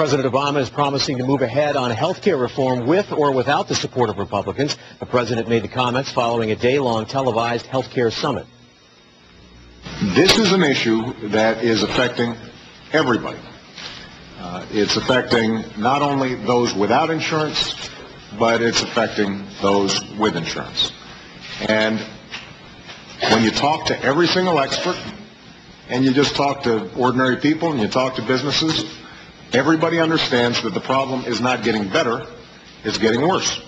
President Obama is promising to move ahead on health care reform with or without the support of Republicans. The president made the comments following a day-long televised health care summit. This is an issue that is affecting everybody. It's affecting not only those without insurance, but it's affecting those with insurance. And when you talk to every single expert, and you just talk to ordinary people, and you talk to businesses, everybody understands that the problem is not getting better, it's getting worse.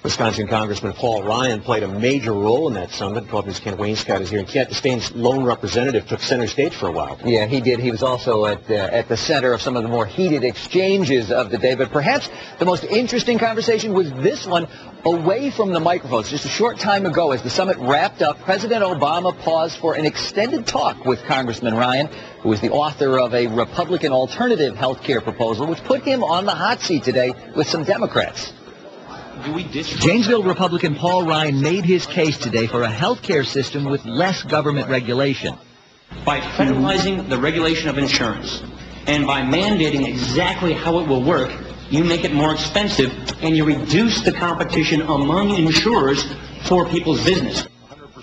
Wisconsin Congressman Paul Ryan played a major role in that summit. 12 News' Ken Wainscott is here. And Kent, Stain's lone representative took center stage for a while. Yeah, he did. He was also at the center of some of the more heated exchanges of the day. But perhaps the most interesting conversation was this one away from the microphones. Just a short time ago, as the summit wrapped up, President Obama paused for an extended talk with Congressman Ryan, who is the author of a Republican alternative health care proposal, which put him on the hot seat today with some Democrats. Janesville Republican Paul Ryan made his case today for a health care system with less government regulation. By federalizing the regulation of insurance and by mandating exactly how it will work, you make it more expensive and you reduce the competition among insurers for people's business.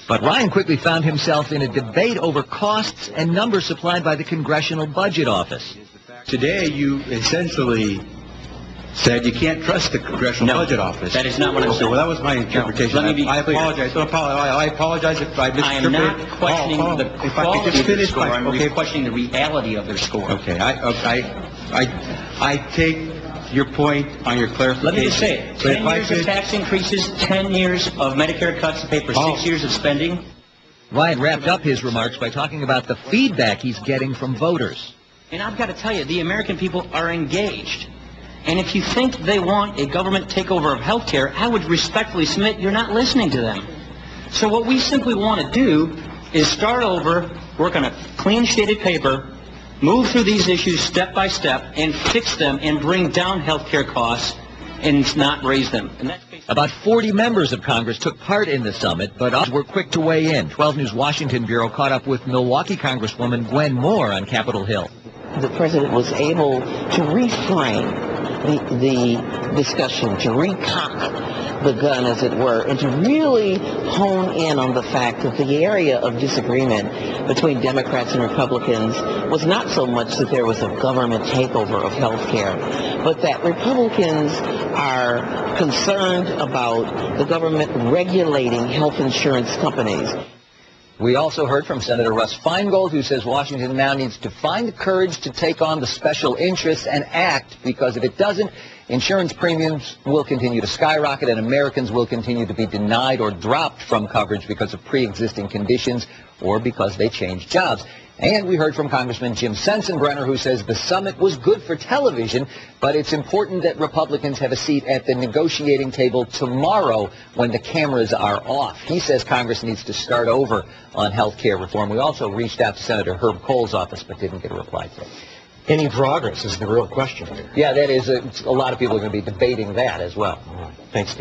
But Ryan quickly found himself in a debate over costs and numbers supplied by the Congressional Budget Office. Today you essentially said you can't trust the Congressional Budget Office. That is not what I'm saying. Well, that was my interpretation. No, let me be I clear. I apologize if I misinterpreted. I am not questioning the quality of their score. I'm questioning the reality of their score. Okay. I take your point on your clarification. Let me just say it. 10 years of tax increases, 10 years of Medicare cuts to pay for 6 years of spending. Ryan wrapped up his remarks by talking about the feedback he's getting from voters. And I've got to tell you, the American people are engaged. And if you think they want a government takeover of health care, I would respectfully submit you're not listening to them. So what we simply want to do is start over, work on a clean sheet of paper, move through these issues step by step, and fix them and bring down health care costs and not raise them. And that's about 40 members of Congress took part in the summit, but others were quick to weigh in. 12 News Washington Bureau caught up with Milwaukee Congresswoman Gwen on Capitol Hill. The president was able to reframe the discussion, to recock the gun, as it were, and to really hone in on the fact that the area of disagreement between Democrats and Republicans was not so much that there was a government takeover of health care, but that Republicans are concerned about the government regulating health insurance companies. We also heard from Senator Russ Feingold, who says Washington now needs to find the courage to take on the special interests and act, because if it doesn't, insurance premiums will continue to skyrocket and Americans will continue to be denied or dropped from coverage because of pre-existing conditions or because they change jobs. And we heard from Congressman Jim Sensenbrenner, who says the summit was good for television, but it's important that Republicans have a seat at the negotiating table tomorrow when the cameras are off. He says Congress needs to start over on health care reform. We also reached out to Senator Herb Kohl's office, but didn't get a reply to it. Any progress is the real question here. Yeah, that is. A lot of people are going to be debating that as well. All right. Thanks, Ken.